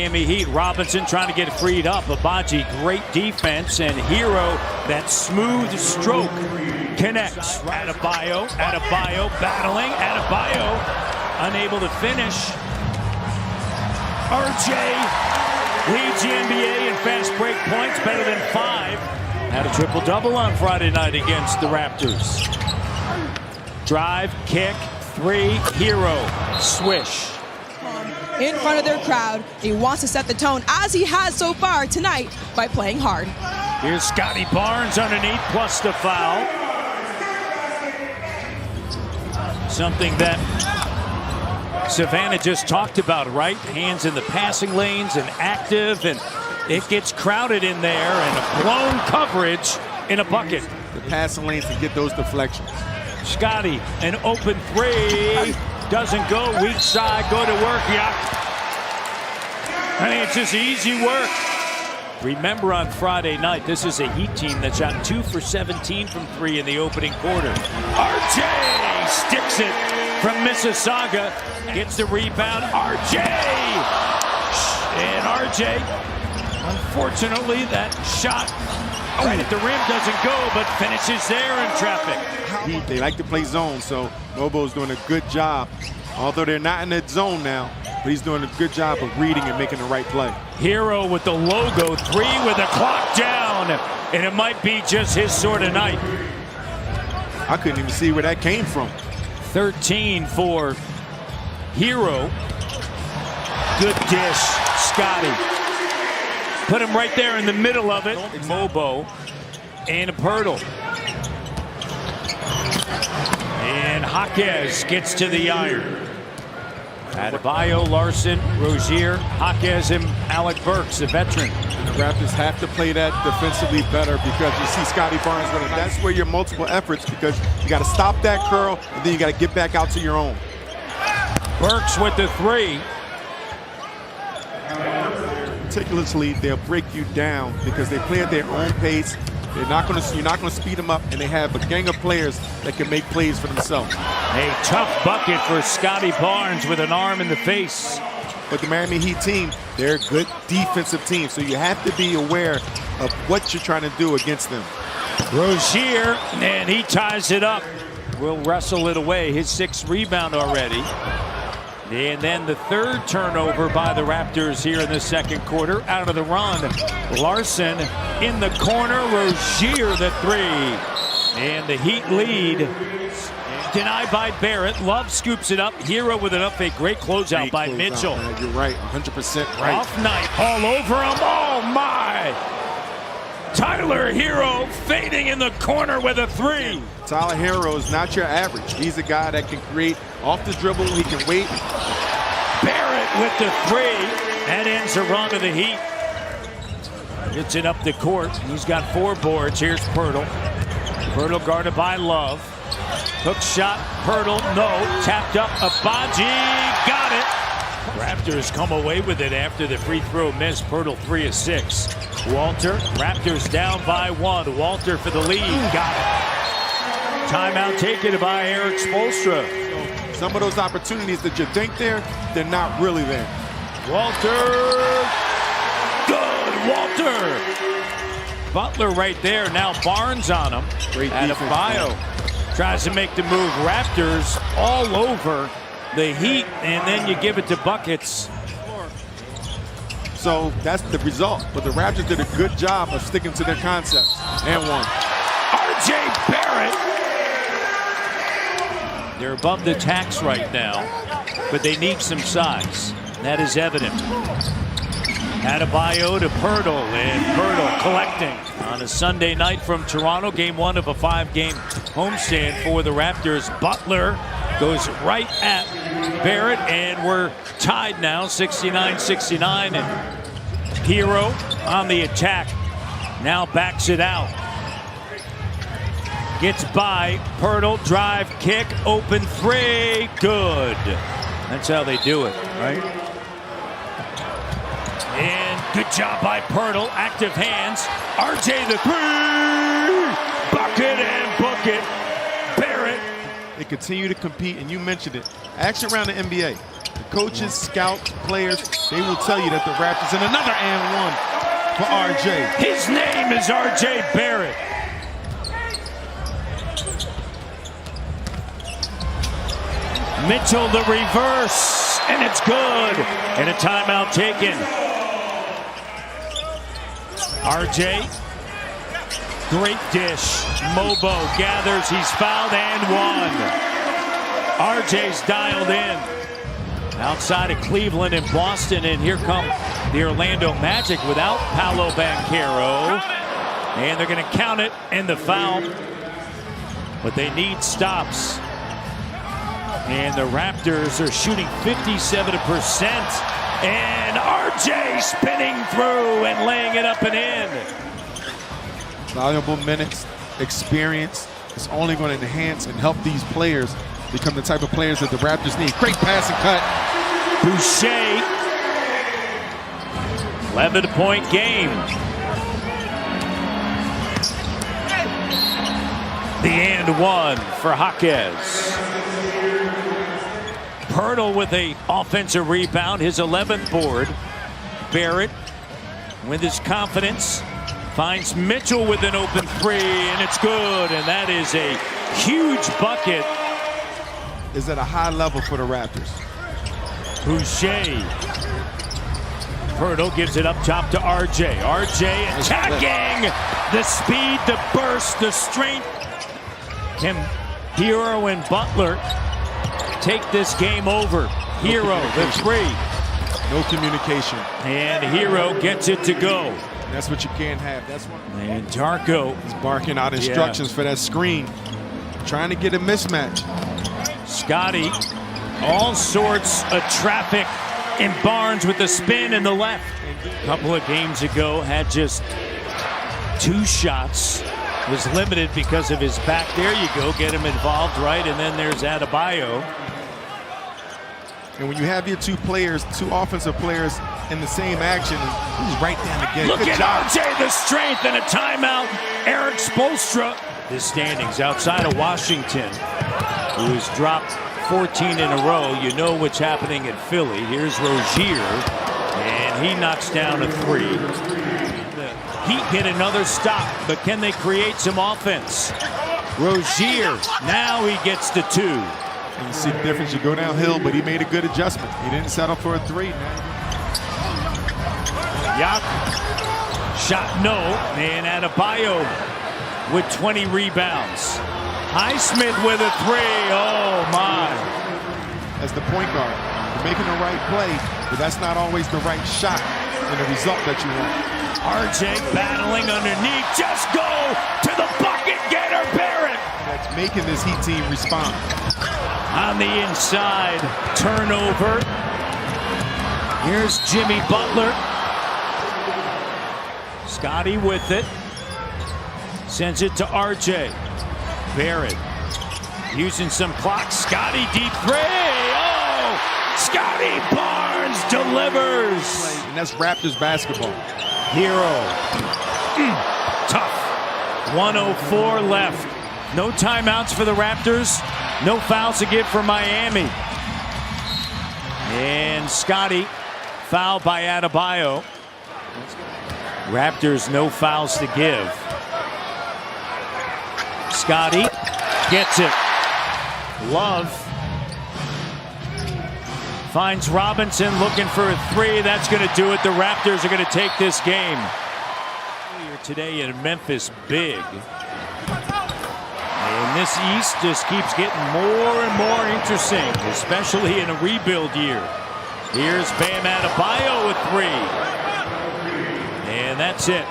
Miami Heat. Robinson trying to get freed up. Abaji, great defense, and Hero, that smooth stroke, connects. Adebayo battling. Adebayo unable to finish. RJ leads the NBA in fast break points, better than 5. Had a triple-double on Friday night against the Raptors. Drive, kick, 3, Hero, swish. In front of their crowd, he wants to set the tone, as he has so far tonight, by playing hard. Here's Scottie Barnes underneath, plus the foul. Something that Savannah just talked about, right? Hands in the passing lanes and active, and it gets crowded in there, and a blown coverage in a bucket. The passing lanes to get those deflections. Scottie, an open 3, doesn't go, weak side, go to work, yeah. I mean, it's just easy work. Remember on Friday night, this is a Heat team that shot 2 for 17 from 3 in the opening quarter. RJ sticks it from Mississauga, gets the rebound, RJ! And RJ, unfortunately, that shot right at the rim doesn't go, but finishes there in traffic. They like to play zone, so Mobo's doing a good job. Although they're not in that zone now, but he's doing a good job of reading and making the right play. Hero with the logo, 3 with the clock down, and it might be just his sort of night. I couldn't even see where that came from. 13 for Hero. Good dish, Scottie. Put him right there in the middle of it. Mobo and Pirtle. And Jaquez gets to the iron. Adebayo, Larson, Rozier, Jaquez, and Alec Burks, the veteran. And the Raptors have to play that defensively better, because you see Scottie Barnes running. That's where your multiple efforts, because you got to stop that curl, and then you got to get back out to your own. Burks with the 3. Meticulously, they'll break you down because they play at their own pace. You're not going to speed them up, and they have a gang of players that can make plays for themselves. A tough bucket for Scottie Barnes with an arm in the face. But the Miami Heat team, they're a good defensive team, so you have to be aware of what you're trying to do against them. Rozier, and he ties it up. Will wrestle it away. His 6th rebound already. And then the 3rd turnover by the Raptors here in the second quarter. Out of the run, Larson in the corner, Rozier the 3. And the Heat lead. Denied by Barrett. Love scoops it up. Hero with an up fake. Great closeout by Mitchell. You're right, 100% right. Off night, all over him. Oh my! Tyler Hero fading in the corner with a 3. Tyler Hero is not your average. He's a guy that can create off the dribble. He can wait. Barrett with the 3. That ends the run of the Heat. Gets it up the court. He's got 4 boards. Here's Pirtle. Pirtle guarded by Love. Hook shot. Pirtle, no. Tapped up. Abaji got it. Raptors come away with it after the free throw miss. Pirtle 3 of 6. Walter, Raptors down by 1. Walter for the lead. Got it. Timeout taken by Eric Spoelstra. Some of those opportunities that you think they're not really there. Walter. Good, Walter. Butler right there. Now Barnes on him. Great defense. Adebayo tries to make the move. Raptors all over the Heat, and then you give it to buckets. So that's the result. But the Raptors did a good job of sticking to their concepts and won. RJ Barrett. They're above the tax right now, but they need some size. That is evident. Adebayo to Pirtle, and Pirtle collecting on a Sunday night from Toronto. Game 1 of a 5-game homestand for the Raptors. Butler goes right at Barrett, and we're tied now, 69-69. And Hero on the attack, now backs it out. Gets by Pirtle, drive, kick, open 3, good. That's how they do it, right? And good job by Pirtle, active hands. RJ the 3, bucket and book it. Barrett. They continue to compete, and you mentioned it. Action around the NBA. The coaches, scouts, players, they will tell you that the Raptors, and another and one for RJ. His name is RJ Barrett. Mitchell the reverse, and it's good. And a timeout taken. RJ, great dish. Mobo gathers, he's fouled and one. RJ's dialed in. Outside of Cleveland and Boston, and here come the Orlando Magic without Paolo Banchero. And they're going to count it and the foul. But they need stops. And the Raptors are shooting 57%. And RJ spinning through and laying it up and in. Valuable minutes, experience. It's only going to enhance and help these players become the type of players that the Raptors need. Great pass and cut. Boucher. 11-point game. The and one for Jaquez. Pirtle with an offensive rebound, his 11th board. Barrett with his confidence finds Mitchell with an open three, and it's good. And that is a huge bucket. Is at a high level for the Raptors. Boucher. Pirtle gives it up top to RJ. RJ attacking. The speed, the burst, the strength. Can Hero and Butler take this game over? Hero, the three. No communication. And Hero gets it to go. That's what you can't have. That's what. And Darko is barking out instructions for that screen. Trying to get a mismatch. Scottie, all sorts of traffic in Barnes with the spin in the left. A couple of games ago had just 2 shots. Was limited because of his back. There you go, get him involved, right? And then there's Adebayo. And when you have your 2 players, 2 offensive players in the same action, he's right down again. Look Good at job. RJ, the strength, and a timeout. Eric Spoelstra. His standings outside of Washington, who has dropped 14 in a row. You know what's happening at Philly. Here's Rozier, and he knocks down a 3. The Heat get another stop, but can they create some offense? Rozier, now he gets to 2. You see the difference. You go downhill, but he made a good adjustment. He didn't settle for a 3. Yak, shot no, and Adebayo with 20 rebounds. Highsmith with a 3. Oh my! As the point guard, you're making the right play, but that's not always the right shot and the result that you want. RJ battling underneath. Just go to the bucket getter, Barrett. That's making this Heat team respond. On the inside, turnover. Here's Jimmy Butler. Scottie with it. Sends it to RJ. Barrett using some clock. Scottie deep 3. Oh! Scottie Barnes delivers. And that's Raptors basketball. Hero. Tough. 1:04 left. No timeouts for the Raptors. No fouls to give for Miami. And Scottie fouled by Adebayo. Raptors no fouls to give. Scottie gets it. Love finds Robinson looking for a 3. That's going to do it. The Raptors are going to take this game. Today in Memphis, big. And this East just keeps getting more and more interesting, especially in a rebuild year. Here's Bam Adebayo with 3. And that's it.